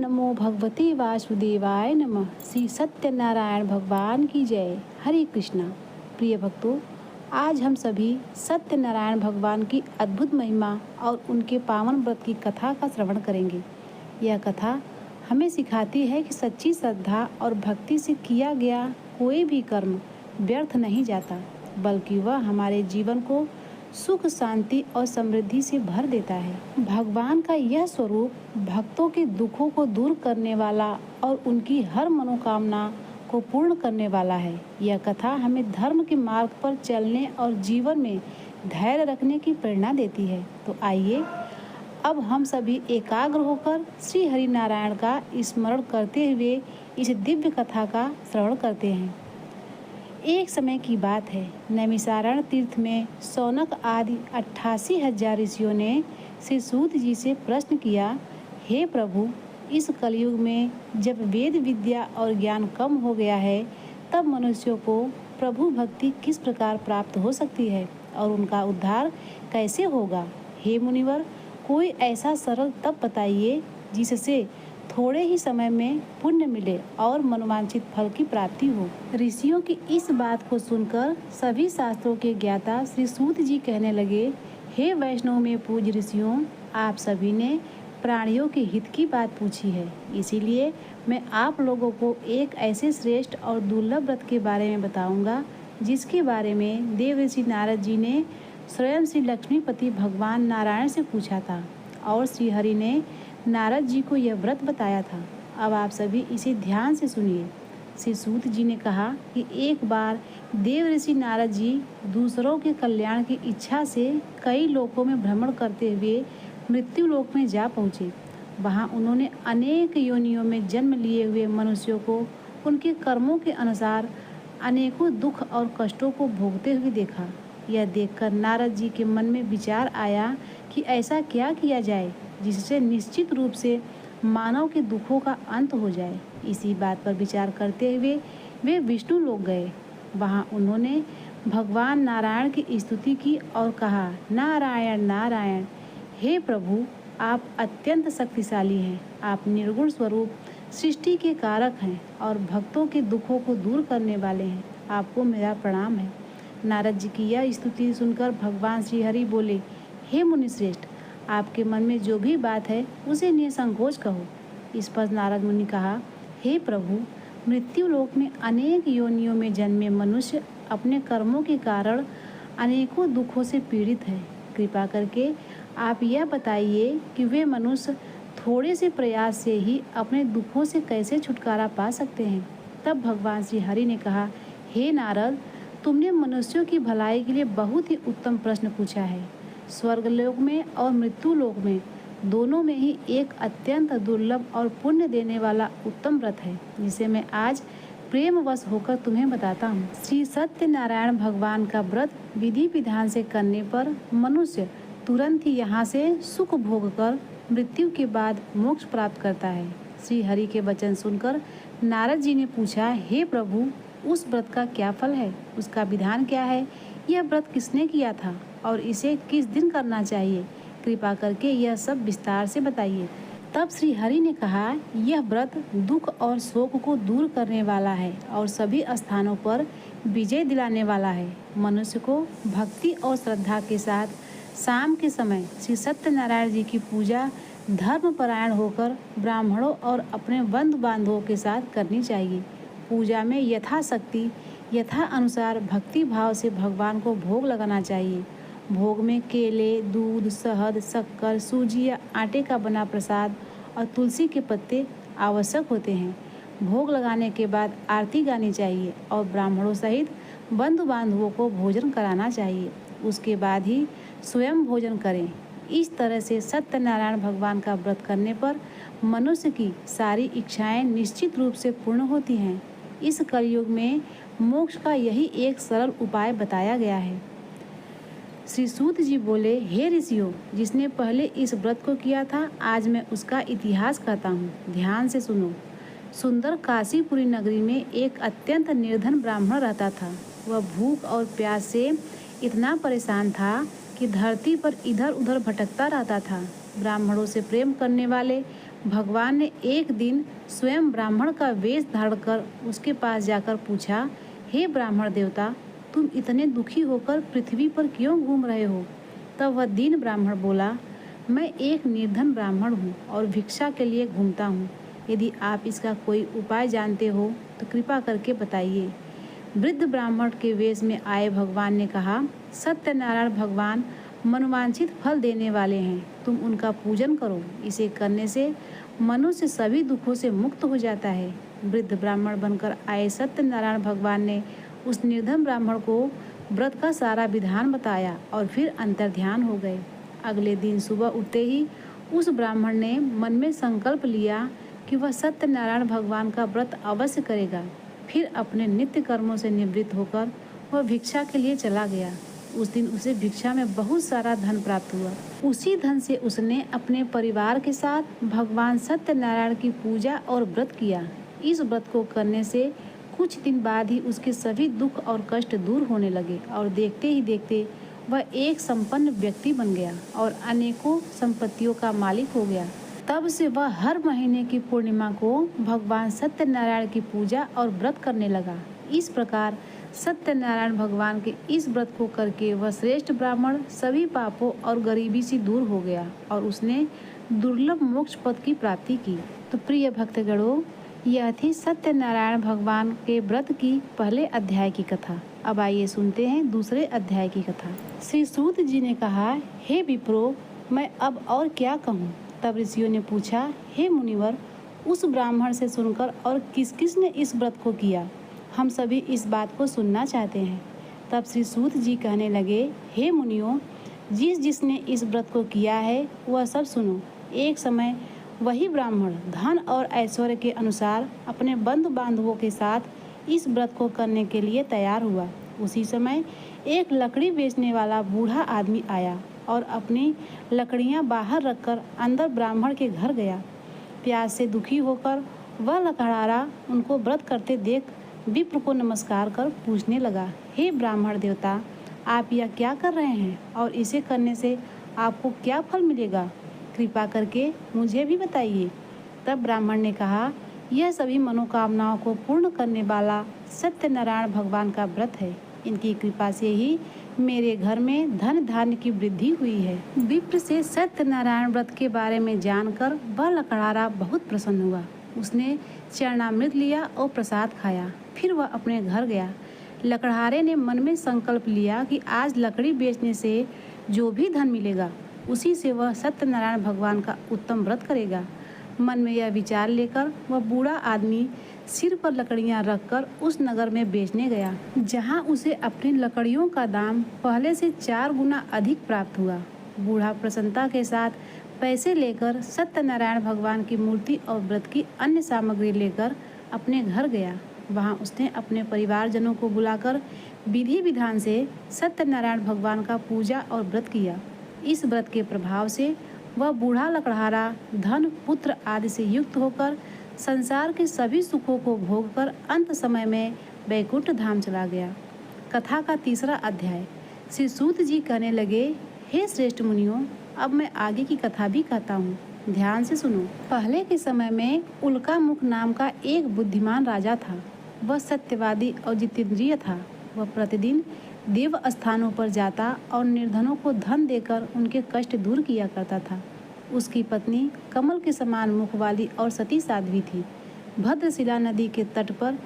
नमो भगवते वासुदेवाय नमः। श्री सत्यनारायण भगवान की जय। हरे कृष्णा। प्रिय भक्तों, आज हम सभी सत्यनारायण भगवान की अद्भुत महिमा और उनके पावन व्रत की कथा का श्रवण करेंगे। यह कथा हमें सिखाती है कि सच्ची श्रद्धा और भक्ति से किया गया कोई भी कर्म व्यर्थ नहीं जाता, बल्कि वह हमारे जीवन को सुख, शांति और समृद्धि से भर देता है। भगवान का यह स्वरूप भक्तों के दुखों को दूर करने वाला और उनकी हर मनोकामना को पूर्ण करने वाला है। यह कथा हमें धर्म के मार्ग पर चलने और जीवन में धैर्य रखने की प्रेरणा देती है। तो आइए अब हम सभी एकाग्र होकर श्री हरि नारायण का स्मरण करते हुए इस दिव्य कथा का श्रवण करते हैं। एक समय की बात है, नैमिषारण्य तीर्थ में शौनक आदि 88,000 ऋषियों ने श्री सूत जी से प्रश्न किया, हे प्रभु, इस कलयुग में जब वेद विद्या और ज्ञान कम हो गया है, तब मनुष्यों को प्रभु भक्ति किस प्रकार प्राप्त हो सकती है और उनका उद्धार कैसे होगा? हे मुनिवर, कोई ऐसा सरल तप बताइए जिससे थोड़े ही समय में पुण्य मिले और मनोवांछित फल की प्राप्ति हो। ऋषियों की इस बात को सुनकर सभी शास्त्रों के ज्ञाता श्री सूत जी कहने लगे, हे वैष्णव में पूज्य ऋषियों, आप सभी ने प्राणियों के हित की बात पूछी है, इसीलिए मैं आप लोगों को एक ऐसे श्रेष्ठ और दुर्लभ व्रत के बारे में बताऊंगा जिसके बारे में देव ऋषि नारद जी ने स्वयं श्री लक्ष्मीपति भगवान नारायण से पूछा था और श्री हरि ने नारद जी को यह व्रत बताया था। अब आप सभी इसे ध्यान से सुनिए। श्री सूत जी ने कहा कि एक बार देव ऋषि नारद जी दूसरों के कल्याण की इच्छा से कई लोकों में भ्रमण करते हुए मृत्यु लोक में जा पहुँचे। वहाँ उन्होंने अनेक योनियों में जन्म लिए हुए मनुष्यों को उनके कर्मों के अनुसार अनेकों दुख और कष्टों को भोगते हुए देखा। यह देखकर नारद जी के मन में विचार आया कि ऐसा क्या किया जाए जिससे निश्चित रूप से मानव के दुखों का अंत हो जाए। इसी बात पर विचार करते हुए वे विष्णु लोक गए। वहाँ उन्होंने भगवान नारायण की स्तुति की और कहा, नारायण नारायण, हे प्रभु, आप अत्यंत शक्तिशाली हैं। आप निर्गुण स्वरूप सृष्टि के कारक हैं और भक्तों के दुखों को दूर करने वाले हैं। आपको मेरा प्रणाम है। नारद जी की यह स्तुति सुनकर भगवान श्री हरि बोले, हे मुनिश्रेष्ठ, आपके मन में जो भी बात है उसे निसंकोच कहो। इस पर नारद मुनि कहा, हे प्रभु, मृत्यु लोक में अनेक योनियों में जन्मे मनुष्य अपने कर्मों के कारण अनेकों दुखों से पीड़ित हैं। कृपा करके आप यह बताइए कि वे मनुष्य थोड़े से प्रयास से ही अपने दुखों से कैसे छुटकारा पा सकते हैं। तब भगवान श्री हरि ने कहा, हे नारद, तुमने मनुष्यों की भलाई के लिए बहुत ही उत्तम प्रश्न पूछा है। स्वर्गलोक में और मृत्यु लोक में दोनों में ही एक अत्यंत दुर्लभ और पुण्य देने वाला उत्तम व्रत है, जिसे मैं आज प्रेमवश होकर तुम्हें बताता हूँ। श्री सत्यनारायण भगवान का व्रत विधि विधान से करने पर मनुष्य तुरंत ही यहाँ से सुख भोग कर मृत्यु के बाद मोक्ष प्राप्त करता है। श्री हरि के वचन सुनकर नारद जी ने पूछा, हे प्रभु, उस व्रत का क्या फल है? उसका विधान क्या है? यह व्रत किसने किया था और इसे किस दिन करना चाहिए? कृपा करके यह सब विस्तार से बताइए। तब श्री हरि ने कहा, यह व्रत दुख और शोक को दूर करने वाला है और सभी स्थानों पर विजय दिलाने वाला है। मनुष्य को भक्ति और श्रद्धा के साथ शाम के समय श्री सत्यनारायण जी की पूजा धर्मपरायण होकर ब्राह्मणों और अपने बंधु बांधवों के साथ करनी चाहिए। पूजा में यथाशक्ति यथा अनुसार भक्ति भाव से भगवान को भोग लगाना चाहिए। भोग में केले, दूध, शहद, शक्कर, सूजी या आटे का बना प्रसाद और तुलसी के पत्ते आवश्यक होते हैं। भोग लगाने के बाद आरती गानी चाहिए और ब्राह्मणों सहित बंधु बांधवों को भोजन कराना चाहिए। उसके बाद ही स्वयं भोजन करें। इस तरह से सत्यनारायण भगवान का व्रत करने पर मनुष्य की सारी इच्छाएं निश्चित रूप से पूर्ण होती हैं। इस कलयुग में मोक्ष का यही एक सरल उपाय बताया गया है। श्री सूत जी बोले, हे ऋषियों, जिसने पहले इस व्रत को किया था, आज मैं उसका इतिहास कहता हूँ। ध्यान से सुनो। सुंदर काशीपुरी नगरी में एक अत्यंत निर्धन ब्राह्मण रहता था। वह भूख और प्यास से इतना परेशान था कि धरती पर इधर उधर भटकता रहता था। ब्राह्मणों से प्रेम करने वाले भगवान ने एक दिन स्वयं ब्राह्मण का वेश धारण कर उसके पास जाकर पूछा, हे ब्राह्मण देवता, तुम इतने दुखी होकर पृथ्वी पर क्यों घूम रहे हो? तब वह दीन ब्राह्मण बोला, मैं एक निर्धन ब्राह्मण हूँ और भिक्षा के लिए घूमता हूँ। यदि आप इसका कोई उपाय जानते हो तो कृपा करके बताइए। वृद्ध ब्राह्मण के वेश में आए भगवान ने कहा, सत्यनारायण भगवान मनोवांछित फल देने वाले हैं, तुम उनका पूजन करो। इसे करने से मनुष्य सभी दुखों से मुक्त हो जाता है। वृद्ध ब्राह्मण बनकर आए सत्यनारायण भगवान ने उस निर्धन ब्राह्मण को व्रत का सारा विधान बताया और फिर अंतर्ध्यान हो गए। अगले दिन सुबह उठते ही उस ब्राह्मण ने मन में संकल्प लिया कि वह सत्यनारायण भगवान का व्रत अवश्य करेगा। फिर अपने नित्य कर्मों से निवृत्त होकर वह भिक्षा के लिए चला गया। उस दिन उसे भिक्षा में बहुत सारा धन प्राप्त हुआ। उसी धन से उसने अपने परिवार के साथ भगवान सत्यनारायण की पूजा और व्रत किया। इस व्रत को करने से कुछ दिन बाद ही उसके सभी दुख और कष्ट दूर होने लगे और देखते ही देखते वह एक संपन्न व्यक्ति बन गया और अनेकों संपत्तियों का मालिक हो गया। तब से वह हर महीने की पूर्णिमा को भगवान सत्यनारायण की पूजा और व्रत करने लगा। इस प्रकार सत्यनारायण भगवान के इस व्रत को करके वह श्रेष्ठ ब्राह्मण सभी पापों और गरीबी से दूर हो गया और उसने दुर्लभ मोक्ष पद की प्राप्ति की। तो प्रिय भक्तगणों, यह थी सत्यनारायण भगवान के व्रत की पहले अध्याय की कथा। अब आइए सुनते हैं दूसरे अध्याय की कथा। श्री सूत जी ने कहा, हे विप्रो, मैं अब और क्या कहूँ? तब ऋषियों ने पूछा, हे मुनिवर, उस ब्राह्मण से सुनकर और किस किस ने इस व्रत को किया, हम सभी इस बात को सुनना चाहते हैं। तब श्री सूत जी कहने लगे, हे मुनियों, जिसने इस व्रत को किया है वह सब सुनो। एक समय वही ब्राह्मण धन और ऐश्वर्य के अनुसार अपने बंधु बांधवों के साथ इस व्रत को करने के लिए तैयार हुआ। उसी समय एक लकड़ी बेचने वाला बूढ़ा आदमी आया और अपनी लकड़ियां बाहर रखकर अंदर ब्राह्मण के घर गया। प्यास से दुखी होकर वह लकड़हारा उनको व्रत करते देख विप्र को नमस्कार कर पूछने लगा, हे ब्राह्मण देवता, आप यह क्या कर रहे हैं और इसे करने से आपको क्या फल मिलेगा? कृपा करके मुझे भी बताइए। तब ब्राह्मण ने कहा, यह सभी मनोकामनाओं को पूर्ण करने वाला सत्यनारायण भगवान का व्रत है। इनकी कृपा से ही मेरे घर में धन धान्य की वृद्धि हुई है। विप्र से सत्यनारायण व्रत के बारे में जानकर वह लकड़हारा बहुत प्रसन्न हुआ। उसने चरणामृत लिया और प्रसाद खाया। फिर वह अपने घर गया। लकड़हारे ने मन में संकल्प लिया कि आज लकड़ी बेचने से जो भी धन मिलेगा उसी से वह सत्यनारायण भगवान का उत्तम व्रत करेगा। मन में यह विचार लेकर वह बूढ़ा आदमी सिर पर लकड़ियां रखकर उस नगर में बेचने गया, जहां उसे अपनी लकड़ियों का दाम पहले से 4 गुना अधिक प्राप्त हुआ। बूढ़ा प्रसन्नता के साथ पैसे लेकर सत्यनारायण भगवान की मूर्ति और व्रत की अन्य सामग्री लेकर अपने घर गया। वहां उसने अपने परिवारजनों को बुलाकर विधि विधान से सत्यनारायण भगवान का पूजा और व्रत किया। इस व्रत के प्रभाव से वह बूढ़ा लकड़हारा धन पुत्र आदि से युक्त होकर संसार के सभी सुखों को भोगकर अंत समय में वैकुंठ धाम चला गया। कथा का तीसरा अध्याय। श्री सूत जी कहने लगे, हे श्रेष्ठ मुनियों, अब मैं आगे की कथा भी कहता हूँ, ध्यान से सुनो। पहले के समय में उल्कामुख नाम का एक बुद्धिमान राजा था। वह सत्यवादी और जितेंद्रिय था। वह प्रतिदिन देव स्थानों पर जाता और निर्धनों को धन देकर उनके कष्ट दूर किया करता था। उसकी पत्नी कमल के समान मुख वाली और सती साध्वी थी। भद्रशिला नदी के तट पर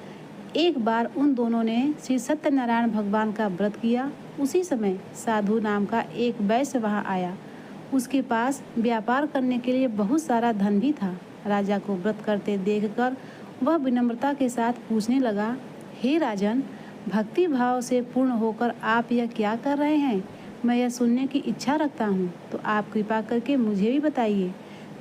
एक बार उन दोनों ने श्री सत्यनारायण भगवान का व्रत किया। उसी समय साधु नाम का एक वैश्य वहां आया। उसके पास व्यापार करने के लिए बहुत सारा धन भी था। राजा को व्रत करते देखकर वह विनम्रता के साथ पूछने लगा, हे राजन, भक्ति भाव से पूर्ण होकर आप यह क्या कर रहे हैं? मैं यह सुनने की इच्छा रखता हूँ, तो आप कृपा करके मुझे भी बताइए।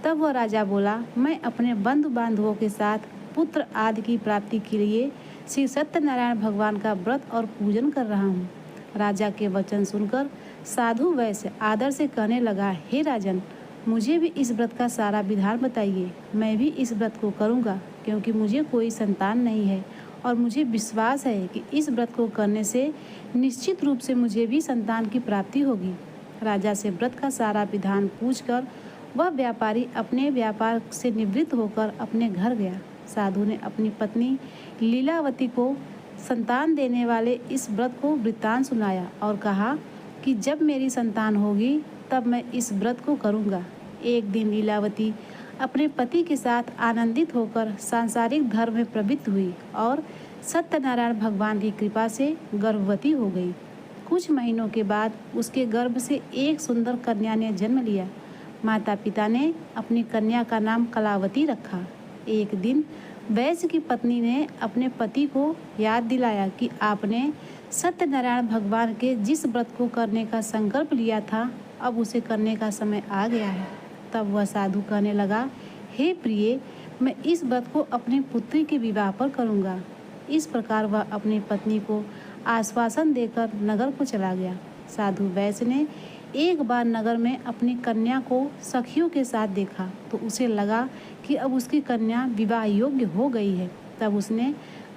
तब वह राजा बोला, मैं अपने बंधु बांधवों के साथ पुत्र आदि की प्राप्ति के लिए श्री सत्यनारायण भगवान का व्रत और पूजन कर रहा हूँ। राजा के वचन सुनकर साधु वैश्य आदर से कहने लगा, हे राजन, मुझे भी इस व्रत का सारा विधान बताइए। मैं भी इस व्रत को करूँगा, क्योंकि मुझे कोई संतान नहीं है और मुझे विश्वास है कि इस व्रत को करने से निश्चित रूप से मुझे भी संतान की प्राप्ति होगी। राजा से व्रत का सारा विधान पूछकर वह व्यापारी अपने व्यापार से निवृत्त होकर अपने घर गया। साधु ने अपनी पत्नी लीलावती को संतान देने वाले इस व्रत को वृत्तांत सुनाया और कहा कि जब मेरी संतान होगी तब मैं इस व्रत को करूँगा। एक दिन लीलावती अपने पति के साथ आनंदित होकर सांसारिक धर्म में प्रवृत्त हुई और सत्यनारायण भगवान की कृपा से गर्भवती हो गई। कुछ महीनों के बाद उसके गर्भ से एक सुंदर कन्या ने जन्म लिया। माता पिता ने अपनी कन्या का नाम कलावती रखा। एक दिन वैश्य की पत्नी ने अपने पति को याद दिलाया कि आपने सत्यनारायण भगवान के जिस व्रत को करने का संकल्प लिया था अब उसे करने का समय आ गया है। तब वह साधु कहने लगा, हे प्रिय, मैं इस व्रत को अपनी पुत्री के विवाह पर करूँगा। इस प्रकार वह अपनी पत्नी को आश्वासन देकर नगर को चला गया। साधु वैश्य ने एक बार नगर में अपनी कन्या को सखियों के साथ देखा तो उसे लगा कि अब उसकी कन्या विवाह योग्य हो गई है। तब उसने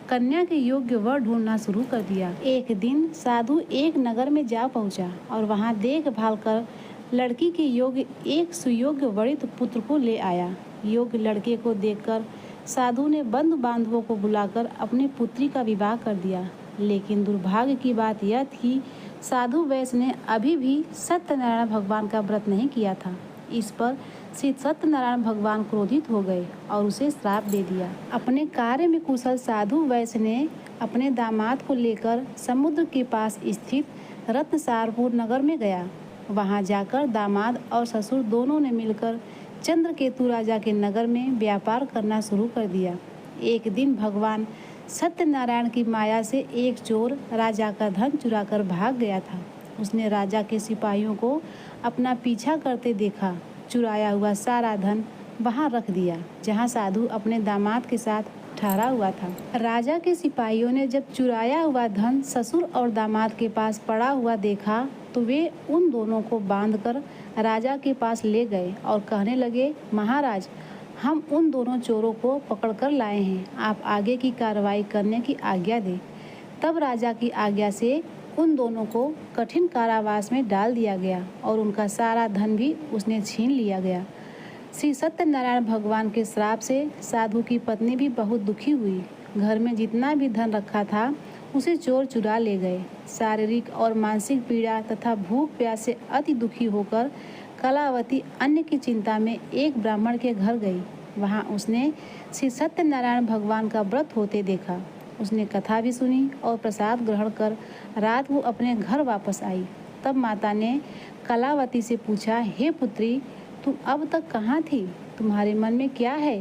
कन्या के योग्य वर ढूंढना शुरू कर दिया। एक दिन साधु एक नगर में जा पहुंचा और वहां देखभाल कर लड़की के योग्य एक सुयोग्य वरिष्ठ पुत्र को ले आया। योग्य लड़के को देखकर साधु ने बंधु बांधवों को बुलाकर अपनी पुत्री का विवाह कर दिया। लेकिन दुर्भाग्य की बात यह थी, साधु वैश्य ने अभी भी सत्यनारायण भगवान का व्रत नहीं किया था। इस पर श्री सत्यनारायण भगवान क्रोधित हो गए और उसे श्राप दे दिया। अपने कार्य में कुशल साधु वैश्य ने अपने दामाद को लेकर समुद्र के पास स्थित रत्नसारपुर नगर में गया। वहां जाकर दामाद और ससुर दोनों ने मिलकर चंद्रकेतु राजा के नगर में व्यापार करना शुरू कर दिया। एक दिन भगवान सत्यनारायण की माया से एक चोर राजा का धन चुराकर भाग गया था। उसने राजा के सिपाहियों को अपना पीछा करते देखा। चुराया हुआ सारा धन वहां रख दिया जहां साधु अपने दामाद के साथ ठहरा हुआ था। राजा के सिपाहियों ने जब चुराया हुआ धन ससुर और दामाद के पास पड़ा हुआ देखा तो वे उन दोनों को बांधकर राजा के पास ले गए और कहने लगे, महाराज, हम उन दोनों चोरों को पकड़कर लाए हैं, आप आगे की कार्रवाई करने की आज्ञा दें। तब राजा की आज्ञा से उन दोनों को कठिन कारावास में डाल दिया गया और उनका सारा धन भी उसने छीन लिया गया। श्री सत्यनारायण भगवान के श्राप से साधु की पत्नी भी बहुत दुखी हुई। घर में जितना भी धन रखा था उसे चोर चुरा ले गए। शारीरिक और मानसिक पीड़ा तथा भूख प्यास से अति दुखी होकर कलावती अन्न की चिंता में एक ब्राह्मण के घर गई। वहां उसने श्री सत्यनारायण भगवान का व्रत होते देखा। उसने कथा भी सुनी और प्रसाद ग्रहण कर रात को अपने घर वापस आई। तब माता ने कलावती से पूछा, हे पुत्री, तुम अब तक कहाँ थी? तुम्हारे मन में क्या है?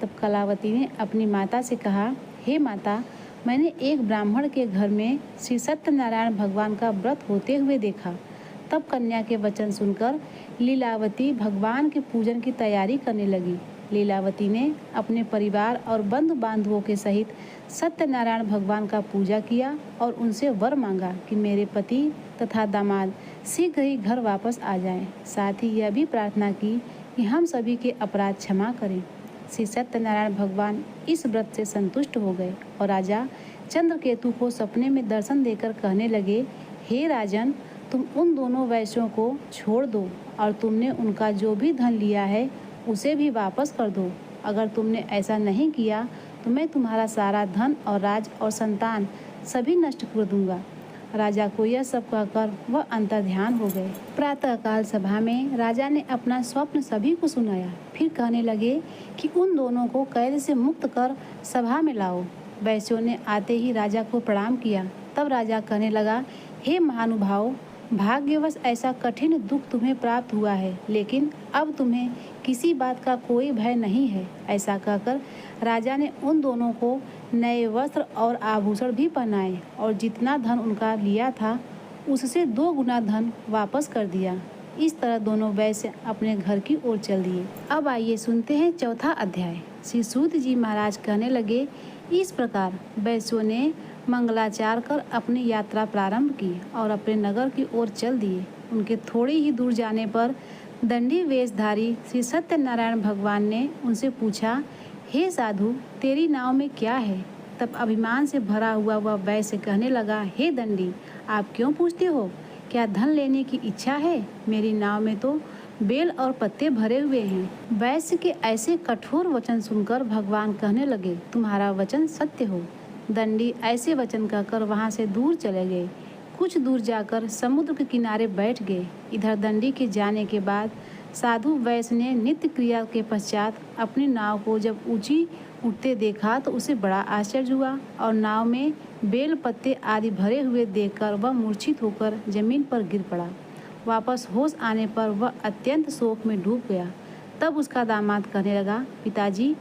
तब कलावती ने अपनी माता से कहा, हे माता, मैंने एक ब्राह्मण के घर में श्री सत्यनारायण भगवान का व्रत होते हुए देखा। तब कन्या के वचन सुनकर लीलावती भगवान के पूजन की तैयारी करने लगी। लीलावती ने अपने परिवार और बंधु बांधवों के सहित सत्यनारायण भगवान का पूजा किया और उनसे वर मांगा कि मेरे पति तथा दामाद शीघ्र ही घर वापस आ जाएं। साथ ही यह भी प्रार्थना की कि हम सभी के अपराध क्षमा करें। श्री सत्यनारायण भगवान इस व्रत से संतुष्ट हो गए और राजा चंद्रकेतु को सपने में दर्शन देकर कहने लगे, हे राजन, तुम उन दोनों वैश्यों को छोड़ दो और तुमने उनका जो भी धन लिया है उसे भी वापस कर दो। अगर तुमने ऐसा नहीं किया तो मैं तुम्हारा सारा धन और राज और संतान सभी नष्ट कर दूंगा। राजा को यह सब कहकर वह अंतर्ध्यान हो गए। प्रातःकाल सभा में राजा ने अपना स्वप्न सभी को सुनाया। फिर कहने लगे कि उन दोनों को कैद से मुक्त कर सभा में लाओ। वैश्यों ने आते ही राजा को प्रणाम किया। तब राजा कहने लगा, हे महानुभाव, भाग्यवश ऐसा कठिन दुख तुम्हें प्राप्त हुआ है, लेकिन अब तुम्हें किसी बात का कोई भय नहीं है। ऐसा कहकर राजा ने उन दोनों को नए वस्त्र और आभूषण भी पहनाए और जितना धन उनका लिया था उससे 2 गुना धन वापस कर दिया। इस तरह दोनों वैश्य अपने घर की ओर चल दिए। अब आइए सुनते हैं चौथा अध्याय। श्री सूत जी महाराज कहने लगे, इस प्रकार वैश्यों ने मंगलाचार कर अपनी यात्रा प्रारंभ की और अपने नगर की ओर चल दिए। उनके थोड़ी ही दूर जाने पर दंडी वेशधारी श्री सत्यनारायण भगवान ने उनसे पूछा, हे साधु, तेरी नाव में क्या है? तब अभिमान से भरा हुआ वह वैश्य कहने लगा, हे दंडी, आप क्यों पूछते हो? क्या धन लेने की इच्छा है? मेरी नाव में तो बेल और पत्ते भरे हुए हैं। वैश्य के ऐसे कठोर वचन सुनकर भगवान कहने लगे, तुम्हारा वचन सत्य हो। दंडी ऐसे वचन कहकर वहाँ से दूर चले गए। कुछ दूर जाकर समुद्र के किनारे बैठ गए। इधर दंडी के जाने के बाद साधु वैश्य ने नित्य क्रिया के पश्चात अपनी नाव को जब ऊंची उठते देखा तो उसे बड़ा आश्चर्य हुआ और नाव में बेल पत्ते आदि भरे हुए देखकर वह मूर्छित होकर जमीन पर गिर पड़ा। वापस होश आने पर वह अत्यंत शोक में डूब गया। तब उसका दामाद कहने लगा, पिताजी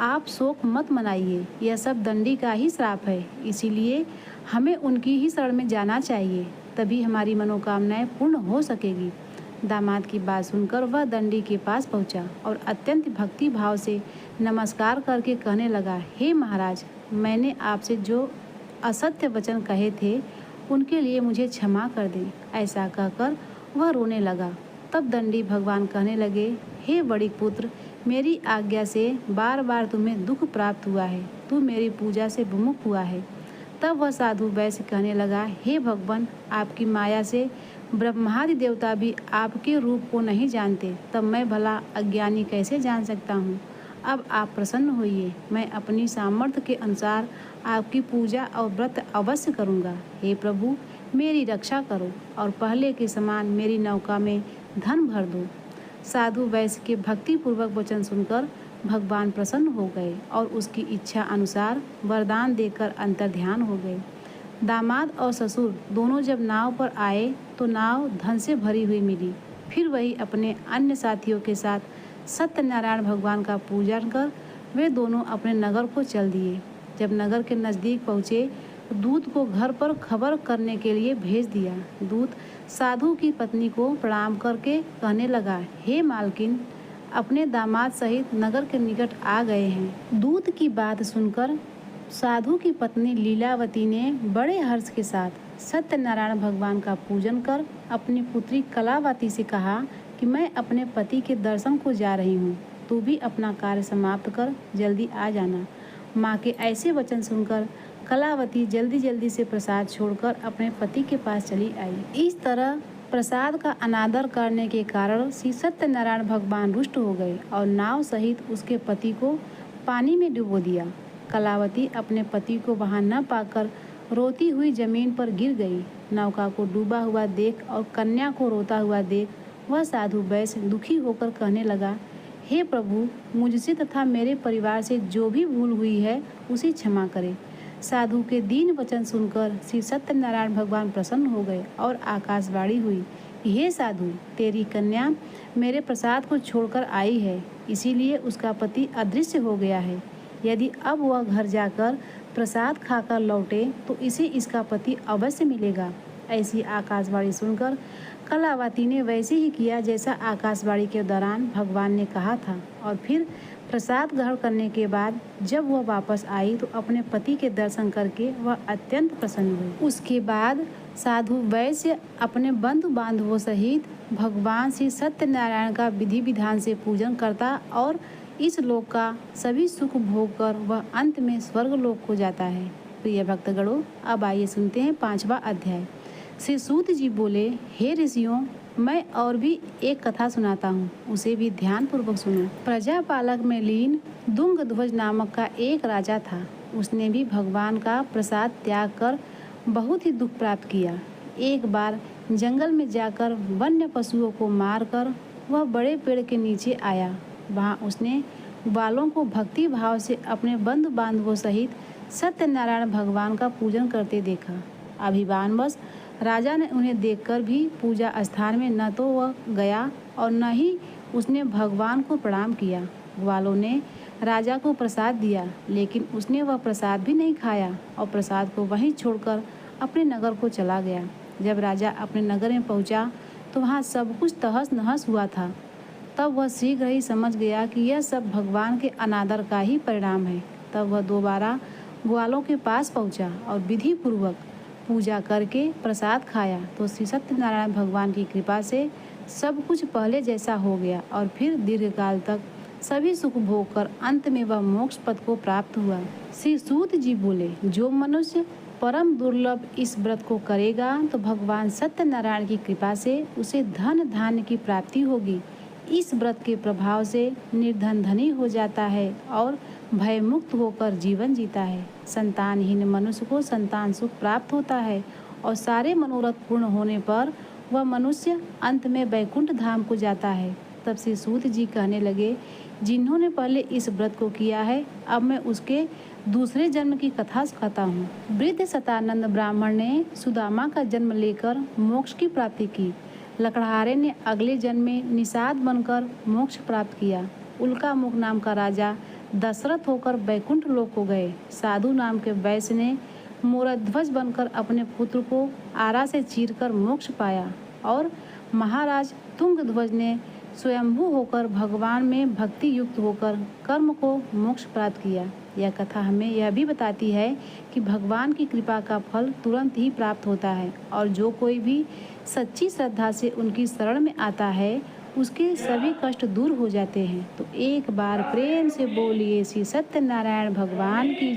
आप शोक मत मनाइए, यह सब दंडी का ही श्राप है, इसीलिए हमें उनकी ही शरण में जाना चाहिए, तभी हमारी मनोकामनाएं पूर्ण हो सकेगी। दामाद की बात सुनकर वह दंडी के पास पहुंचा और अत्यंत भक्ति भाव से नमस्कार करके कहने लगा, हे महाराज, मैंने आपसे जो असत्य वचन कहे थे उनके लिए मुझे क्षमा कर दें। ऐसा कहकर वह रोने लगा। तब दंडी भगवान कहने लगे, हे बड़ी पुत्र, मेरी आज्ञा से बार बार तुम्हें दुख प्राप्त हुआ है, तू मेरी पूजा से विमुख हुआ है। तब वह साधु वैश्य कहने लगा, हे भगवान, आपकी माया से ब्रह्मादि देवता भी आपके रूप को नहीं जानते, तब मैं भला अज्ञानी कैसे जान सकता हूँ। अब आप प्रसन्न होइए, मैं अपनी सामर्थ्य के अनुसार आपकी पूजा और व्रत अवश्य करूँगा। हे प्रभु, मेरी रक्षा करो और पहले के समान मेरी नौका में धन भर दो। साधु वैश्य के भक्तिपूर्वक वचन सुनकर भगवान प्रसन्न हो गए और उसकी इच्छा अनुसार वरदान देकर अंतर्ध्यान हो गए। दामाद और ससुर दोनों जब नाव पर आए तो नाव धन से भरी हुई मिली। फिर वही अपने अन्य साथियों के साथ सत्यनारायण भगवान का पूजन कर वे दोनों अपने नगर को चल दिए। जब नगर के नज़दीक पहुँचे तो दूत को घर पर खबर करने के लिए भेज दिया। दूत साधु की पत्नी को प्रणाम करके कहने लगा, हे मालकिन, अपने दामाद सहित नगर के निकट आ गए हैं। दूत की बात सुनकर साधु की पत्नी लीलावती ने बड़े हर्ष के साथ सत्यनारायण भगवान का पूजन कर अपनी पुत्री कलावती से कहा कि मैं अपने पति के दर्शन को जा रही हूँ, तू भी अपना कार्य समाप्त कर जल्दी आ जाना। माँ के ऐसे वचन सुनकर कलावती जल्दी जल्दी से प्रसाद छोड़कर अपने पति के पास चली आई। इस तरह प्रसाद का अनादर करने के कारण श्री सत्यनारायण भगवान रुष्ट हो गए और नाव सहित उसके पति को पानी में डुबो दिया। कलावती अपने पति को वहां न पाकर रोती हुई जमीन पर गिर गई। नौका को डूबा हुआ देख और कन्या को रोता हुआ देख वह साधु वैश्य दुखी होकर कहने लगा, हे प्रभु, मुझसे तथा मेरे परिवार से जो भी भूल हुई है उसे क्षमा करें। साधु के दीन वचन सुनकर श्री सत्यनारायण भगवान प्रसन्न हो गए और आकाशवाणी हुई, हे साधु, तेरी कन्या मेरे प्रसाद को छोड़कर आई है, इसीलिए उसका पति अदृश्य हो गया है। यदि अब वह घर जाकर प्रसाद खाकर लौटे तो इसे इसका पति अवश्य मिलेगा। ऐसी आकाशवाणी सुनकर कलावती ने वैसे ही किया जैसा आकाशवाणी के दौरान भगवान ने कहा था और फिर प्रसाद ग्रहण करने के बाद जब वह वापस आई तो अपने पति के दर्शन करके वह अत्यंत प्रसन्न हुई। उसके बाद साधु वैश्य अपने बंधु बांधवों सहित भगवान श्री सत्यनारायण का विधि विधान से पूजन करता और इस लोक का सभी सुख भोग कर वह अंत में स्वर्ग लोक को जाता है। प्रिय भक्तगणों, अब आइए सुनते हैं 5वां अध्याय। श्री सूत जी बोले, हे ऋषियों, मैं और भी एक कथा सुनाता हूँ, उसे भी ध्यान पूर्वक सुनो। प्रजापालक में लीन दुंगध्वज नामक का एक राजा था। उसने भी भगवान का प्रसाद त्याग कर बहुत ही दुख प्राप्त किया। एक बार जंगल में जाकर वन्य पशुओं को मारकर वह बड़े पेड़ के नीचे आया। वहाँ उसने ग्वालों को भक्ति भाव से अपने बंधु बांधवों सहित सत्यनारायण भगवान का पूजन करते देखा। अभिमानवश राजा ने उन्हें देखकर भी पूजा स्थान में न तो वह गया और न ही उसने भगवान को प्रणाम किया। ग्वालों ने राजा को प्रसाद दिया, लेकिन उसने वह प्रसाद भी नहीं खाया और प्रसाद को वहीं छोड़कर अपने नगर को चला गया। जब राजा अपने नगर में पहुंचा तो वहाँ सब कुछ तहस नहस हुआ था। तब वह शीघ्र ही समझ गया कि यह सब भगवान के अनादर का ही परिणाम है। तब वह दोबारा ग्वालों के पास पहुंचा और विधि पूर्वक पूजा करके प्रसाद खाया तो श्री सत्यनारायण भगवान की कृपा से सब कुछ पहले जैसा हो गया और फिर दीर्घकाल तक सभी सुख भोग कर अंत में वह मोक्ष पद को प्राप्त हुआ। श्री सूत जी बोले, जो मनुष्य परम दुर्लभ इस व्रत को करेगा तो भगवान सत्यनारायण की कृपा से उसे धन धान्य की प्राप्ति होगी। इस व्रत के प्रभाव से निर्धन धनी हो जाता है और भयमुक्त होकर जीवन जीता है। संतानहीन मनुष्य को संतान सुख प्राप्त होता है और सारे मनोरथ पूर्ण होने पर वह मनुष्य अंत में वैकुंठ धाम को जाता है। तब से सूत जी कहने लगे, जिन्होंने पहले इस व्रत को किया है, अब मैं उसके दूसरे जन्म की कथा कहता हूँ। वृद्ध शतानंद ब्राह्मण ने सुदामा का जन्म लेकर मोक्ष की प्राप्ति की। लकड़हारे ने अगले जन्म में निषाद बनकर मोक्ष प्राप्त किया। उल्कामुख नाम का राजा दशरथ होकर वैकुंठ लोक को गए। साधु नाम के वैश्य ने मोरध्वज बनकर अपने पुत्र को आरा से चीरकर मोक्ष पाया और महाराज तुंगध्वज ने स्वयंभू होकर भगवान में भक्ति युक्त होकर कर्म को मोक्ष प्राप्त किया। यह कथा हमें यह भी बताती है कि भगवान की कृपा का फल तुरंत ही प्राप्त होता है और जो कोई भी सच्ची श्रद्धा से उनकी शरण में आता है उसके सभी कष्ट दूर हो जाते हैं। तो एक बार प्रेम से बोलिए श्री सत्यनारायण भगवान की